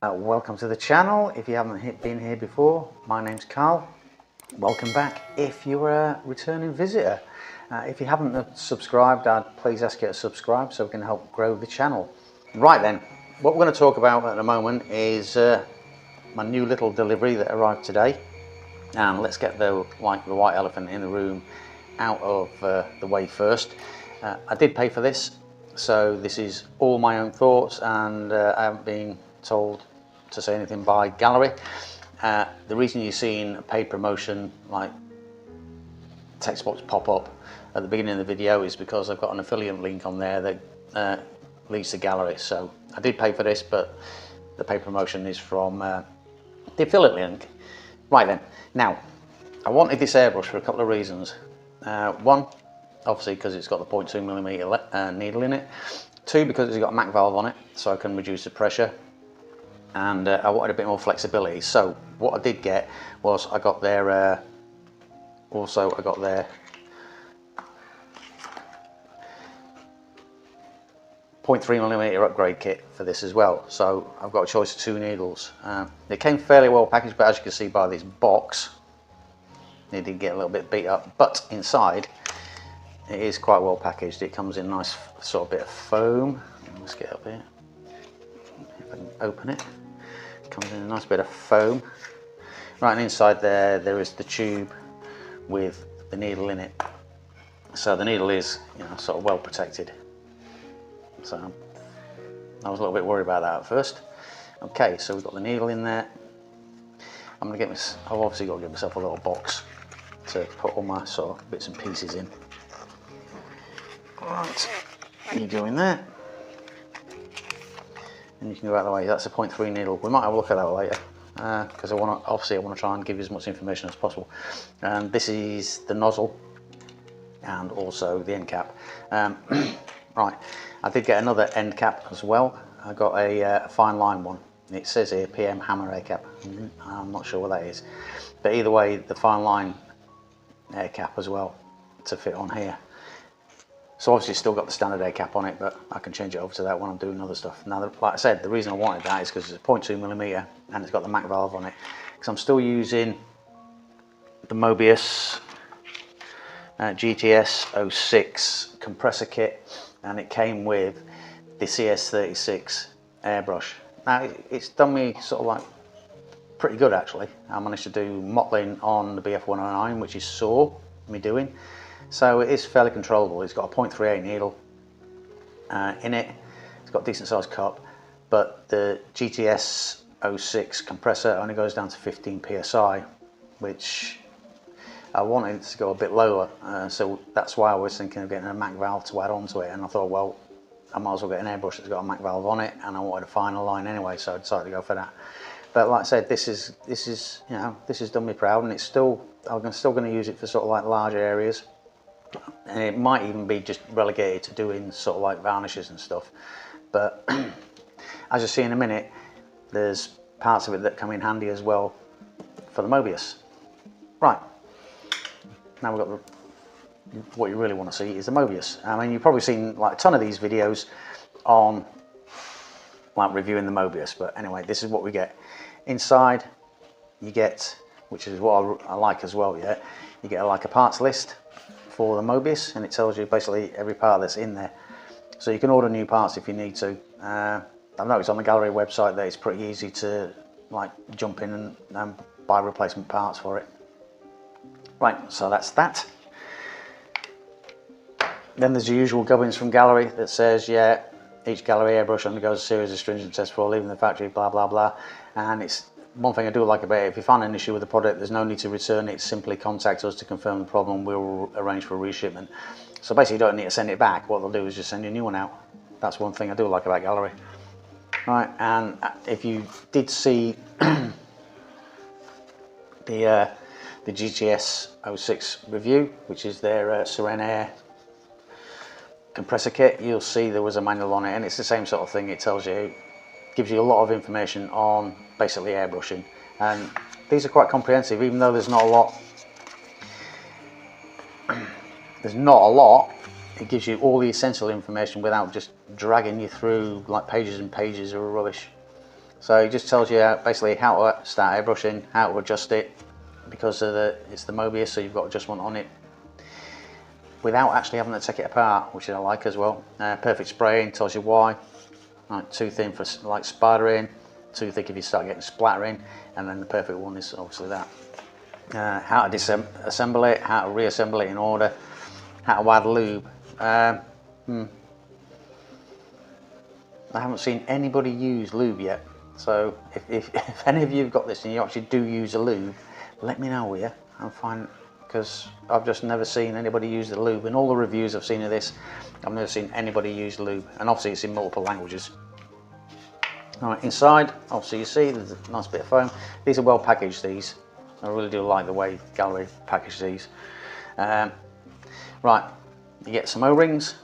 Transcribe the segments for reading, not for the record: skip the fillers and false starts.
Welcome to the channel. If you haven't been here before, my name's Carl. Welcome back if you're a returning visitor. If you haven't subscribed, I'd please ask you to subscribe so we can help grow the channel. Right then, what we're going to talk about at the moment is my new little delivery that arrived today. And let's get the white elephant in the room out of the way first. I did pay for this, so this is all my own thoughts, and I haven't been told to say anything by Gaahleri. The reason you're seeing a paid promotion like text box pop up at the beginning of the video is because I've got an affiliate link on there that leads to Gaahleri. So I did pay for this, but the paid promotion is from the affiliate link. Right then, now I wanted this airbrush for a couple of reasons. One, obviously because it's got the 0.2mm needle in it. Two, because it's got a MAC valve on it, so I can reduce the pressure. And I wanted a bit more flexibility. So what I did get was I got their 0.3mm upgrade kit for this as well. So I've got a choice of two needles. It came fairly well packaged, but as you can see by this box, it did get a little bit beat up, but inside it is quite well packaged. It comes in a nice sort of bit of foam. Let's get up here. If I can open it. It comes in a nice bit of foam. Right, and inside there is the tube with the needle in it. So the needle is, sort of well protected. So I was a little bit worried about that at first. Okay, so we've got the needle in there. I've obviously got to give myself a little box to put all my sort of bits and pieces in. Right, you go in there. And you can go out of the way. That's a 0.3 needle. We might have a look at that later because I want to try and give you as much information as possible. And this is the nozzle and also the end cap. Right, I did get another end cap as well. I got a fine line one. It says here PM hammer air cap. I'm not sure what that is, but either way, the fine line air cap as well to fit on here. So obviously it's still got the standard air cap on it, but I can change it over to that when I'm doing other stuff. Now, like I said, the reason I wanted that is because it's a 0.2mm and it's got the MAC valve on it. Because I'm still using the Mobius GTS-06 compressor kit, and it came with the CS-06 airbrush. Now it's done me sort of like pretty good actually. I managed to do mottling on the BF109, which is sore me doing. So it is fairly controllable. It's got a 0.38 needle in it. It's got a decent sized cup, but the GTS-06 compressor only goes down to 15 psi, which I wanted to go a bit lower. So that's why I was thinking of getting a MAC valve to add on to it. And I thought, well, I might as well get an airbrush that's got a MAC valve on it, and I wanted a finer line anyway, so I decided to go for that. But like I said, this has done me proud, and I'm still going to use it for sort of like large areas. And it might even be just relegated to doing sort of like varnishes and stuff. But as you'll see in a minute, there's parts of it that come in handy as well for the Mobius. Right, now we've got what you really want to see is the Mobius. I mean, you've probably seen like a ton of these videos on like reviewing the Mobius, but anyway, this is what we get. Inside you get, which is what I like as well, yeah, you get like a parts list for the Mobius, and it tells you basically every part that's in there, so you can order new parts if you need to. I've noticed on the Gaahleri website that it's pretty easy to like jump in and buy replacement parts for it. Right, so that's that. Then there's the usual gubbins from Gaahleri that says, yeah, each Gaahleri airbrush undergoes a series of stringent tests before leaving the factory, blah blah blah. And it's one thing I do like about it: if you find an issue with the product, there's no need to return it. Simply contact us to confirm the problem. We'll arrange for a reshipment. So basically, you don't need to send it back. What they'll do is just send you a new one out. That's one thing I do like about Gaahleri. Right, and if you did see the GTS-06 review, which is their Serene Air compressor kit, you'll see there was a manual on it, and it's the same sort of thing. It tells you, gives you a lot of information on basically airbrushing, and these are quite comprehensive. Even though there's not a lot, it gives you all the essential information without just dragging you through like pages and pages of rubbish. So it just tells you basically how to start airbrushing, how to adjust it, because of it's the Mobius, so you've got adjustment on it without actually having to take it apart, which I like as well. Perfect spraying, tells you why. Like too thin for like spidering, too thick if you start getting splattering, and then the perfect one is obviously that. How to disassemble it, how to reassemble it in order, how to add lube. I haven't seen anybody use lube yet, so if any of you have got this and you actually do use a lube, let me know, will you? I'm fine, because I've just never seen anybody use the lube. In all the reviews I've seen of this, I've never seen anybody use lube, and obviously it's in multiple languages. Alright, inside, obviously you see there's a nice bit of foam. These are well packaged, these. I really do like the way Gaahleri package these. Right, you get some O-rings,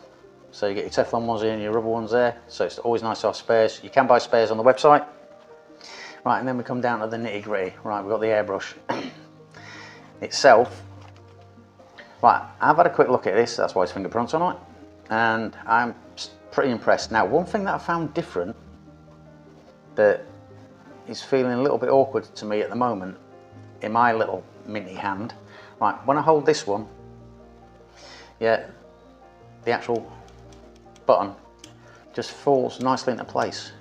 so you get your Teflon ones here and your rubber ones there, so it's always nice to have spares. You can buy spares on the website. Right, and then we come down to the nitty gritty. Right, we've got the airbrush itself. Right, I've had a quick look at this, that's why it's fingerprints on it, and I'm pretty impressed. Now, one thing that I found different that is feeling a little bit awkward to me at the moment in my little mini hand. Right, when I hold this one, yeah, the actual button just falls nicely into place.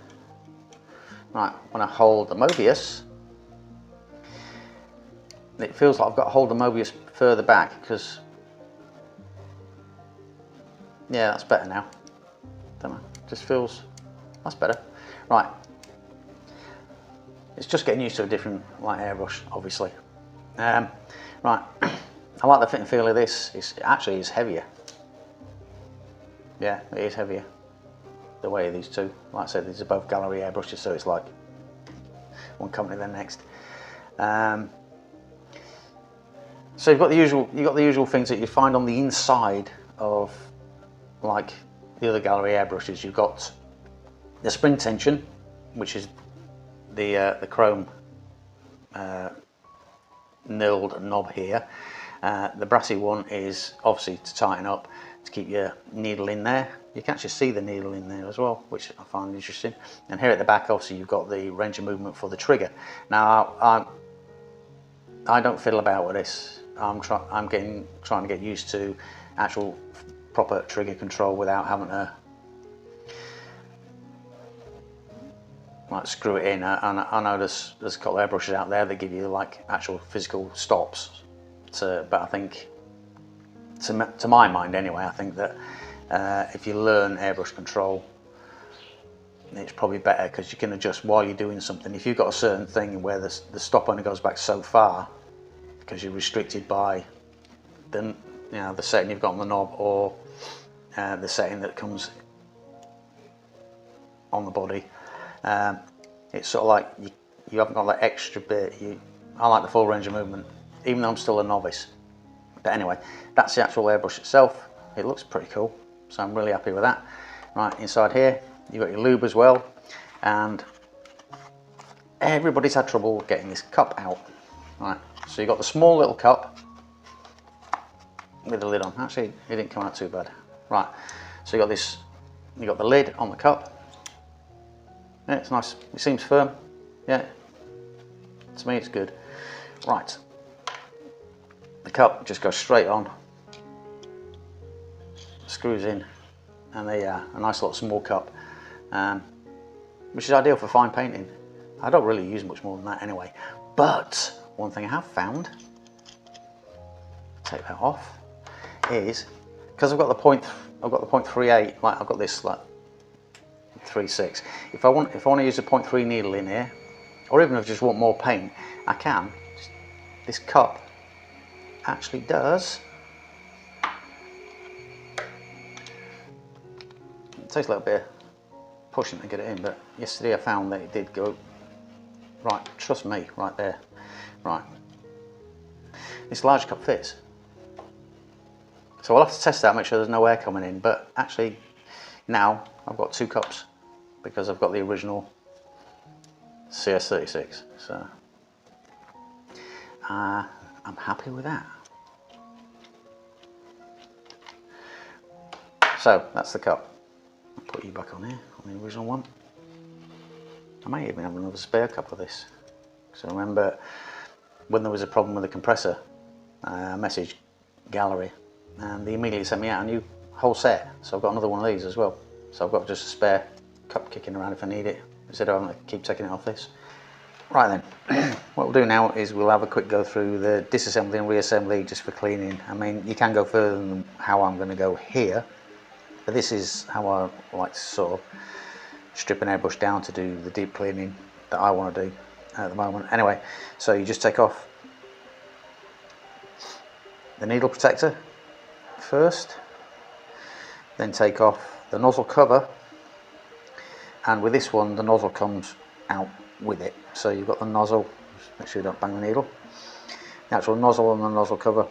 Right, when I hold the Mobius, it feels like I've got to hold the Mobius further back, because yeah, that's better now. Don't know, just feels, that's better. Right, it's just getting used to a different like airbrush, obviously. Right, I like the fit and feel of this. It actually is heavier. Yeah, it is heavier. The way of these two, like I said, these are both Gaahleri airbrushes, so it's like one company then next. So you've got the usual things that you find on the inside of like the other Gaahleri airbrushes. You've got the spring tension, which is the chrome knurled knob here. The brassy one is obviously to tighten up, to keep your needle in there. You can actually see the needle in there as well, which I find interesting. And here at the back, obviously, you've got the range of movement for the trigger. Now, I don't fiddle about with this. I'm trying to get used to actual proper trigger control without having to like screw it in. I know there's a couple of airbrushes out there that give you like actual physical stops, but I think, to my mind anyway, I think that if you learn airbrush control, it's probably better, because you can adjust while you're doing something. If you've got a certain thing where the stop only goes back so far because you're restricted by the setting you've got on the knob, or the setting that comes on the body, it's sort of like you haven't got that extra bit. I like the full range of movement, even though I'm still a novice. But anyway, that's the actual airbrush itself. It looks pretty cool, so I'm really happy with that. Right, inside here you've got your lube as well, and everybody's had trouble getting this cup out. Right, so you've got the small little cup with the lid on. Actually, it didn't come out too bad. Right, so you got the lid on the cup. Yeah, it's nice, it seems firm. Yeah, to me it's good. Right, the cup just goes straight on, screws in, and there you are, a nice little small cup, which is ideal for fine painting. I don't really use much more than that anyway, but one thing I have found, take that off, is because I've got the 0.38, like I've got this like 3.6. If I want to use a 0.3 needle in here, or even if I just want more paint, I can. This cup actually does. It takes a little bit of pushing to get it in, but yesterday I found that it did go right. Trust me, right there. Right, this large cup fits. So I'll have to test that, make sure there's no air coming in. But actually, now I've got two cups, because I've got the original CS-06, so I'm happy with that. So that's the cup. I'll put you back on here, on the original one. I may even have another spare cup of this. So remember when there was a problem with the compressor, I messaged Gaahleri and they immediately sent me out a new whole set. So I've got another one of these as well. So I've got just a spare cup kicking around if I need it, instead of having to keep taking it off this. Right then, what we'll do now is we'll have a quick go through the disassembly and reassembly just for cleaning. I mean, you can go further than how I'm going to go here, but this is how I like to sort of strip an airbrush down to do the deep cleaning that I want to do at the moment. Anyway, so you just take off the needle protector first, then take off the nozzle cover, and with this one the nozzle comes out with it. So you've got the nozzle, just make sure you don't bang the needle, the actual nozzle and the nozzle cover.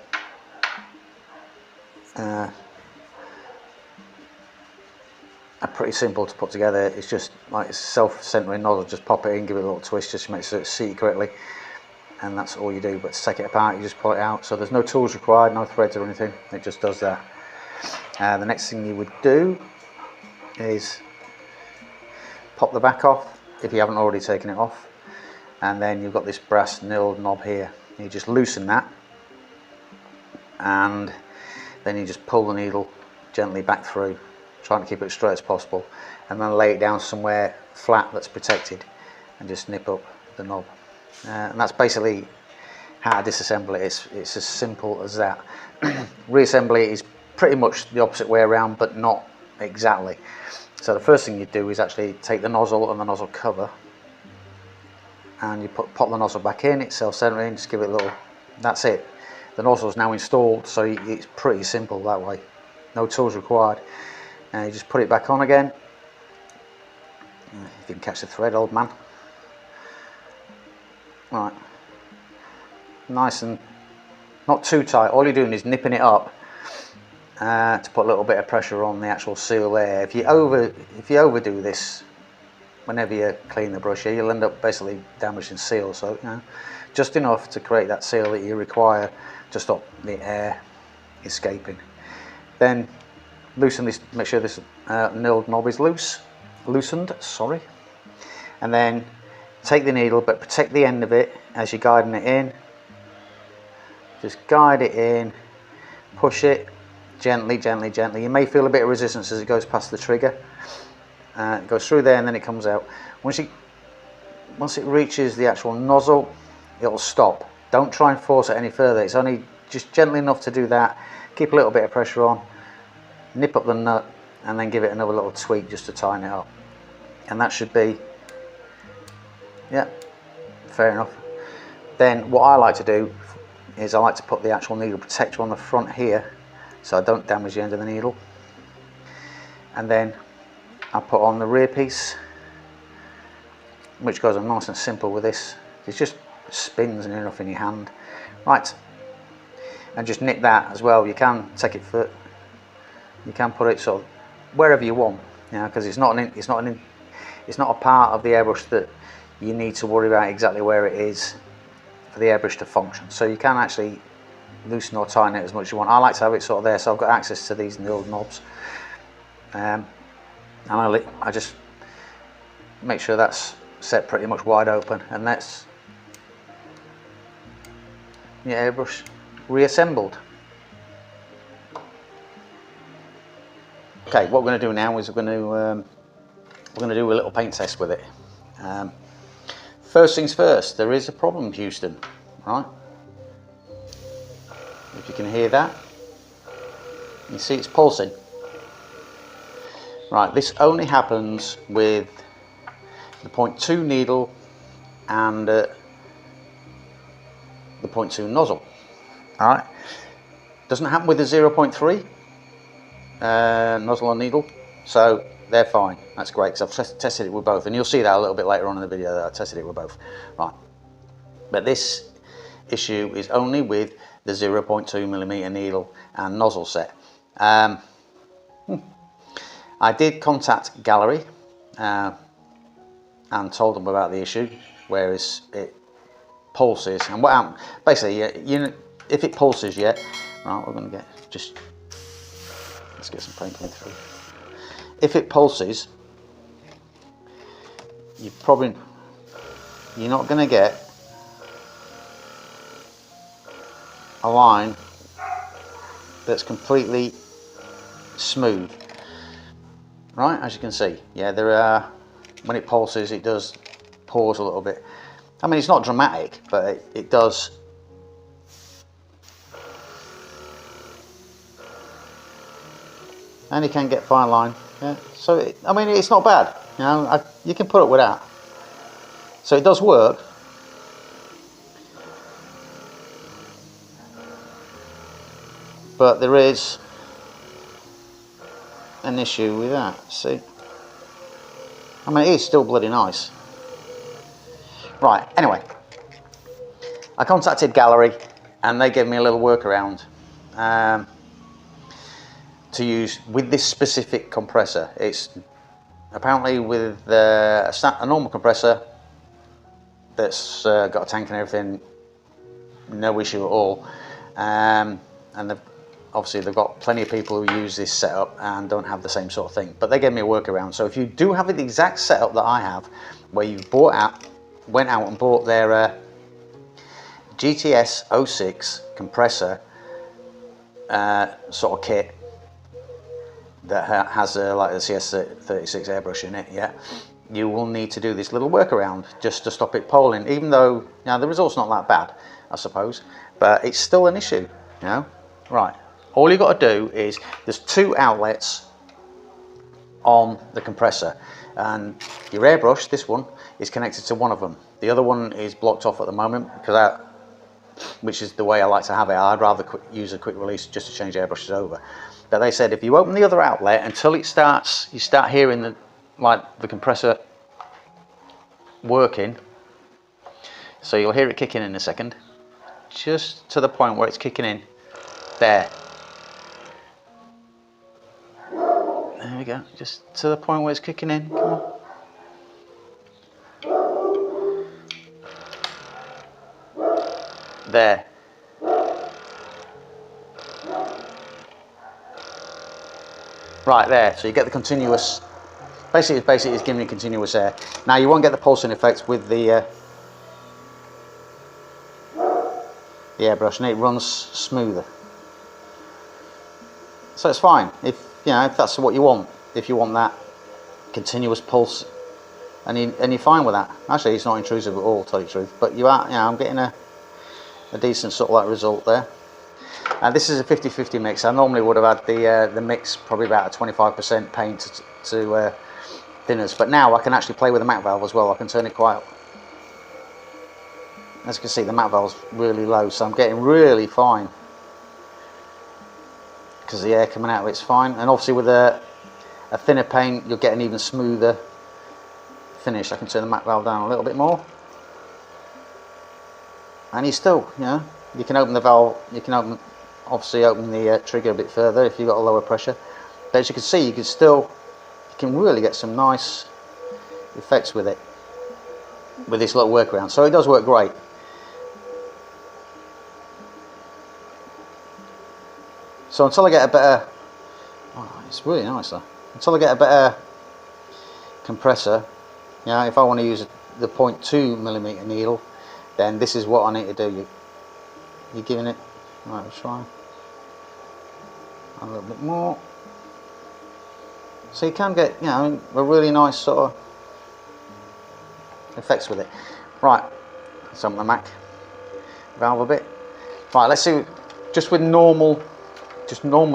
Are pretty simple to put together. It's just like it's a self-centering nozzle, just pop it in, give it a little twist just to make sure it's seated correctly, and that's all you do. But to take it apart, you just pull it out, so there's no tools required, no threads or anything, it just does that. The next thing you would do is pop the back off if you haven't already taken it off, and then you've got this brass knurled knob here. You just loosen that, and then you just pull the needle gently back through, trying to keep it as straight as possible, and then lay it down somewhere flat that's protected and just nip up the knob. And that's basically how to disassemble it. It's as simple as that. Reassembly is pretty much the opposite way around, but not exactly. So the first thing you do is actually take the nozzle and the nozzle cover, and you pop the nozzle back in. It's self-centering, just give it a little, that's it. The nozzle is now installed, so it's pretty simple that way, no tools required. And you just put it back on again. If you can catch the thread, old man. Right, nice and not too tight. All you're doing is nipping it up to put a little bit of pressure on the actual seal there. If you overdo this, whenever you clean the brush here, you'll end up basically damaging seal. So you know, just enough to create that seal that you require to stop the air escaping. Then loosen this, make sure this knurled knob is loosened, sorry. And then take the needle, but protect the end of it as you're guiding it in. Just guide it in, push it gently, gently, gently. You may feel a bit of resistance as it goes past the trigger. It goes through there and then it comes out. Once it reaches the actual nozzle, it'll stop. Don't try and force it any further. It's only just gently enough to do that. Keep a little bit of pressure on, nip up the nut, and then give it another little tweak just to tighten it up. And that should be, yeah, fair enough. Then what I like to do is I like to put the actual needle protector on the front here so I don't damage the end of the needle. And then I put on the rear piece, which goes on nice and simple with this. It just spins near enough in your hand. Right, and just nip that as well. You can take it for, you can put it sort of wherever you want, you know, because it's not a part of the airbrush that you need to worry about exactly where it is for the airbrush to function. So you can actually loosen or tighten it as much as you want. I like to have it sort of there, so I've got access to these knurled knobs, and I just make sure that's set pretty much wide open, and that's your airbrush reassembled. Okay, what we're going to do now is we're going to do a little paint test with it. First things first, there is a problem, Houston, right? If you can hear that, you see it's pulsing. Right, this only happens with the 0.2 needle and the 0.2 nozzle. All right, doesn't happen with the 0.3 nozzle and needle, so they're fine. That's great, because I've tested it with both, and you'll see that a little bit later on in the video that I tested it with both. Right, but this issue is only with the 0.2mm needle and nozzle set. I did contact Gaahleri and told them about the issue, whereas it pulses, and what happened, basically, if it pulses yet, right, we're going to let's get some paint coming through. If it pulses, you're not going to get a line that's completely smooth, right? As you can see, yeah, there are, when it pulses, it does pause a little bit. I mean, it's not dramatic, but it does. And you can get fine line, yeah. So I mean, it's not bad, you know. You can put it without. So it does work. But there is an issue with that, see? I mean, it is still bloody nice. Right, anyway, I contacted Gaahleri and they gave me a little workaround to use with this specific compressor. It's apparently with a normal compressor that's got a tank and everything, no issue at all. And obviously they've got plenty of people who use this setup and don't have the same sort of thing, but they gave me a workaround. So if you do have the exact setup that I have, where you went out and bought their GTS-06 compressor sort of kit that has like the CS-36 airbrush in it, yeah, you will need to do this little workaround just to stop it polling, even though now the result's not that bad, I suppose, but it's still an issue, you know. Right, all you got to do is, there's two outlets on the compressor, and your airbrush, this one, is connected to one of them. The other one is blocked off at the moment, because which is the way I like to have it. I'd rather use a quick release just to change airbrushes over. But they said if you open the other outlet until it starts, you start hearing the compressor working. So you'll hear it kicking in a second, just to the point where it's kicking in. There we go, just to the point where it's kicking in. Come on. There. Right there, so you get the continuous, basically it's giving you continuous air. Now you won't get the pulsing effect with the airbrush, and it runs smoother. So it's fine, if that's what you want, if you want that continuous pulse, and you're fine with that. Actually, it's not intrusive at all, to tell you the truth, but I'm getting a decent sort of like result there. And this is a 50-50 mix. I normally would have had the mix probably about a 25% paint to thinners, but now I can actually play with the matte valve as well. I can turn it quite up. As you can see, the matte valve's really low, so I'm getting really fine, because the air coming out of it's fine. And obviously with a thinner paint, you'll get an even smoother finish. I can turn the matte valve down a little bit more, and you still, you can open the valve, you can obviously open the trigger a bit further if you've got a lower pressure. But as you can see, you can really get some nice effects with it, with this little workaround. So it does work great. So until I get a better, it's really nice though. Until I get a better compressor, if I want to use the 0.2mm needle, then this is what I need to do. You're giving it, right, let's try a little bit more. So you can get, a really nice sort of effects with it. Right, let's open the Mac valve a bit. Right, let's see, just with normal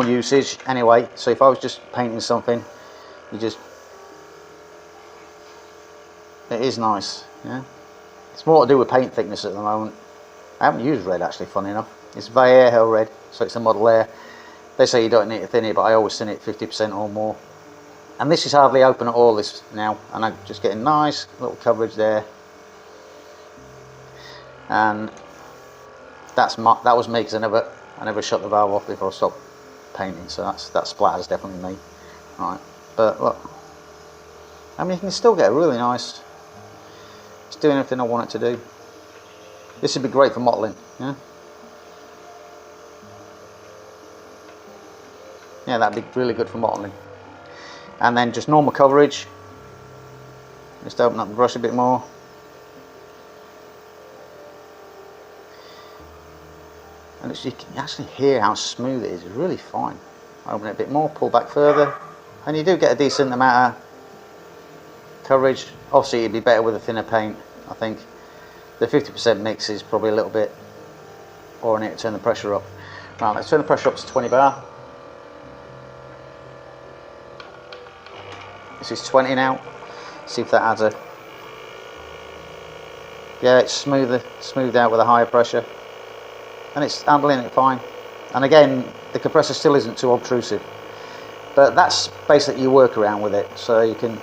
usage anyway. So if I was just painting something, it is nice, yeah. It's more to do with paint thickness at the moment. I haven't used red actually, funny enough. It's Vallejo red, so it's a Model Air. They say you don't need to thin it, but I always thin it 50% or more. And this is hardly open at all, this now, and I'm just getting nice little coverage there. And that was me, because I never shut the valve off before I stopped painting, so that splatter's definitely me. Right, but look, I mean, you can still get a really nice, it's doing everything I want it to do. This would be great for mottling, yeah? Yeah, that'd be really good for mottling. And then just normal coverage, Just open up the brush a bit more. And you can actually hear how smooth it is. It's really fine. Open it a bit more, pull back further, and you do get a decent amount of coverage. Obviously it'd be better with a thinner paint. I think the 50% mix is probably a little bit, or I need to turn the pressure up. Right, let's turn the pressure up to 20 bar. This is 20 now. See if that adds a, yeah, it's smoothed out with a higher pressure, and it's handling it fine. And again, the compressor still isn't too obtrusive, but that's basically your workaround with it. So you can,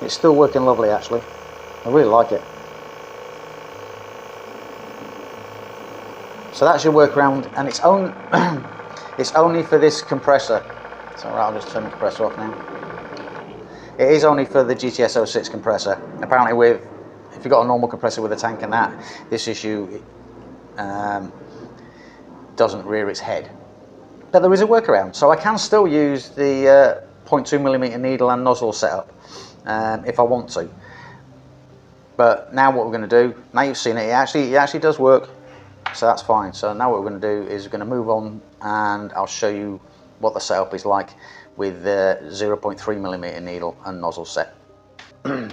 it's still working lovely actually. I really like it. So that's your workaround, and it's only for this compressor. So right, I'll just turn the compressor off now. It is only for the GTS-06 compressor. Apparently if you've got a normal compressor with a tank and that, this issue doesn't rear its head. But there is a workaround. So I can still use the 0.2mm needle and nozzle setup if I want to. But now what we're going to do, now you've seen it, it actually does work. So that's fine. So now what we're going to do is we're going to move on, and I'll show you what the setup is like with the 0.3mm needle and nozzle set. Right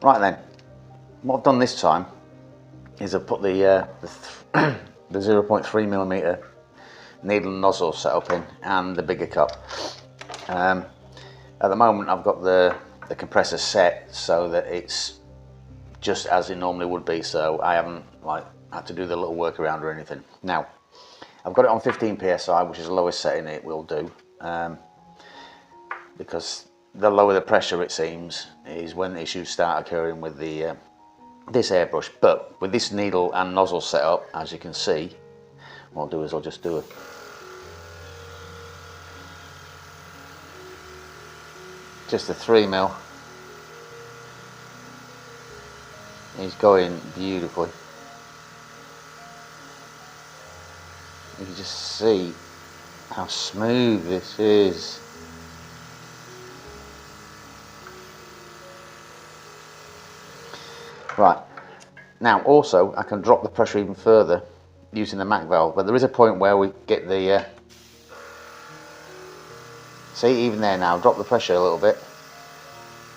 then, what I've done this time is I've put the 0.3mm needle and nozzle setup in, and the bigger cup. At the moment I've got the compressor set so that it's just as it normally would be, so I haven't had to do the little workaround or anything. Now I've got it on 15 psi, which is the lowest setting it will do, because the lower the pressure, it seems, is when issues start occurring with the this airbrush. But with this needle and nozzle setup, as you can see, what I'll do is I'll just do it. Just a 3mm. He's going beautifully. You can just see how smooth this is. Right, now also I can drop the pressure even further using the MAC valve, but there is a point where we get the see, even there now, drop the pressure a little bit,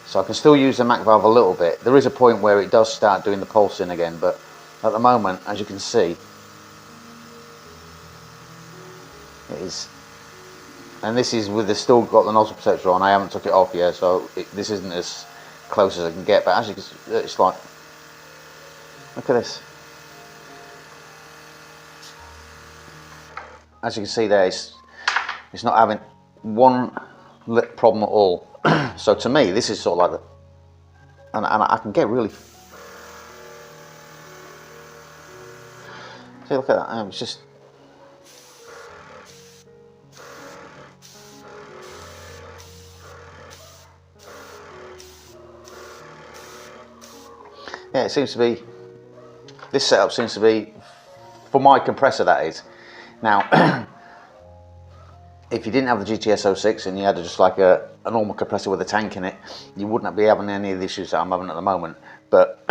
so I can still use the MAC valve a little bit. There is a point where it does start doing the pulsing again, but at the moment, as you can see, it is, and this is with the still got the nozzle protector on. I haven't took it off yet, so this isn't as close as I can get, but as you can see, it's like, look at this. As you can see there, it's not having one problem at all. So to me, this is sort of like the, and I can get really, see, look at that. It's just, yeah, it seems to be, this setup seems to be, for my compressor that is. Now, if you didn't have the GTS-06 and you had just like a normal compressor with a tank in it, you wouldn't be having any of the issues that I'm having at the moment. But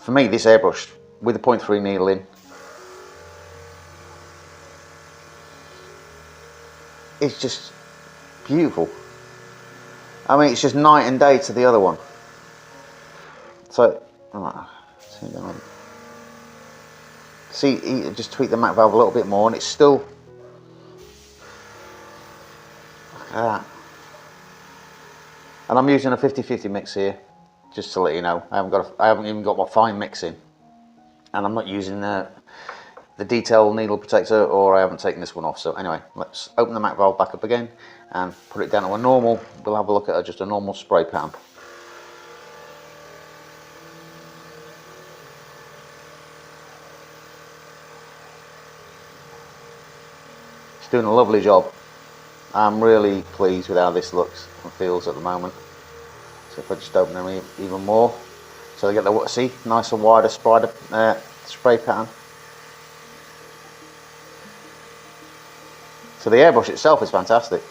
for me, this airbrush with the 0.3 needle in, it's just beautiful. I mean, it's just night and day to the other one. So, see, you just tweak the MAC valve a little bit more, and it's still, look at that. And I'm using a 50-50 mix here, just to let you know. I haven't even got my fine mix in, and I'm not using the detail needle protector, or I haven't taken this one off. So anyway, let's open the MAC valve back up again and put it down to a normal. We'll have a look at just a normal spray pan. It's doing a lovely job. I'm really pleased with how this looks and feels at the moment. So if I just open them even more, so they get the, see, nice and wider spray pattern. So the airbrush itself is fantastic.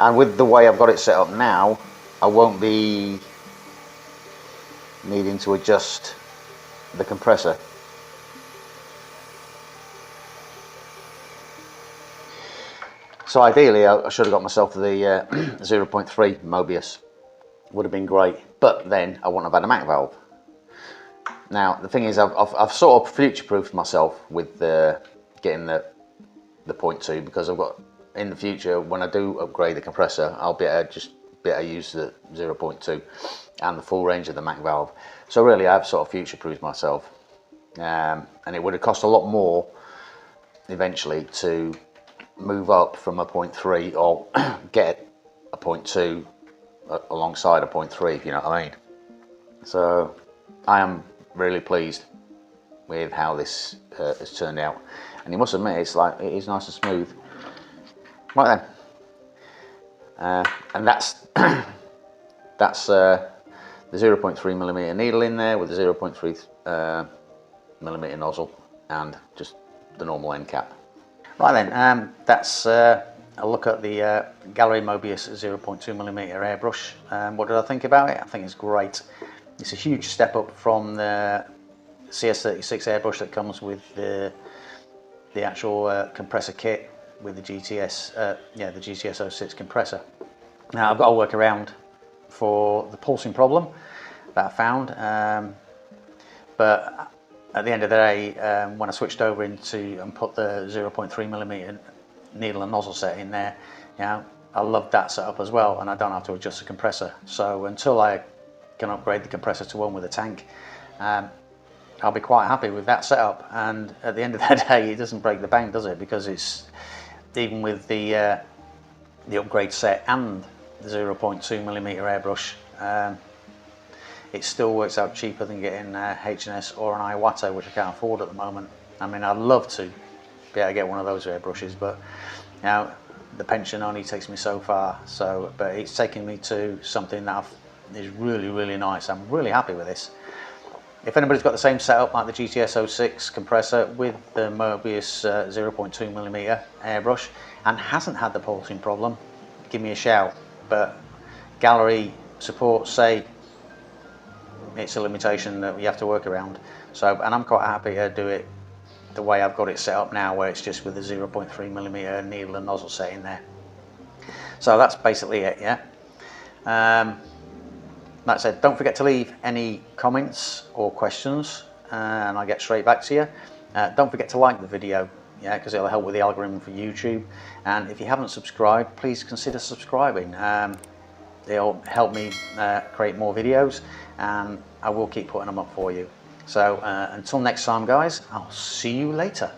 And with the way I've got it set up now, I won't be needing to adjust the compressor. So ideally I should have got myself the 0.3 Mobius. Would have been great, but then I wouldn't have had a MAC valve. Now the thing is, I've sort of future-proofed myself with getting the 0.2, because I've got, in the future when I do upgrade the compressor, I'll be able to use the 0.2 and the full range of the MAC valve. So really I've sort of future-proofed myself, and it would have cost a lot more eventually to move up from a 0.3 or get a 0.2 alongside a 0.3, if you know what I mean. So I am really pleased with how this has turned out, and you must admit it is nice and smooth. Right then, and that's that's the 0.3mm needle in there with the 0.3mm nozzle and just the normal end cap. Right then, that's a look at the Gaahleri Mobius 0.2mm airbrush. What did I think about it? I think it's great. It's a huge step up from the CS-06 airbrush that comes with the actual compressor kit with the GTS-06 compressor. Now I've got a workaround for the pulsing problem that I found, but at the end of the day, when I switched over and put the 0.3mm needle and nozzle set in there, I love that setup as well, and I don't have to adjust the compressor. So until I can upgrade the compressor to one with a tank, I'll be quite happy with that setup. And at the end of the day, it doesn't break the bank, does it? Because it's, even with the upgrade set and the 0.2mm airbrush, it still works out cheaper than getting H&S or an Iwata, which I can't afford at the moment. I mean, I'd love to be able to get one of those airbrushes, but the pension only takes me so far. So, but it's taking me to something that is really, really nice. I'm really happy with this. If anybody's got the same setup like the GTS-06 compressor with the Mobius 0.2mm airbrush and hasn't had the pulsing problem, give me a shout. But Gaahleri supports say it's a limitation that we have to work around. So, and I'm quite happy to do it the way I've got it set up now, where it's just with the 0.3mm needle and nozzle set in there. So that's basically it, yeah. Like I said, don't forget to leave any comments or questions, and I'll get straight back to you. Don't forget to like the video, because it'll help with the algorithm for YouTube. And if you haven't subscribed, please consider subscribing. It'll help me create more videos, and I will keep putting them up for you. So until next time, guys, I'll see you later.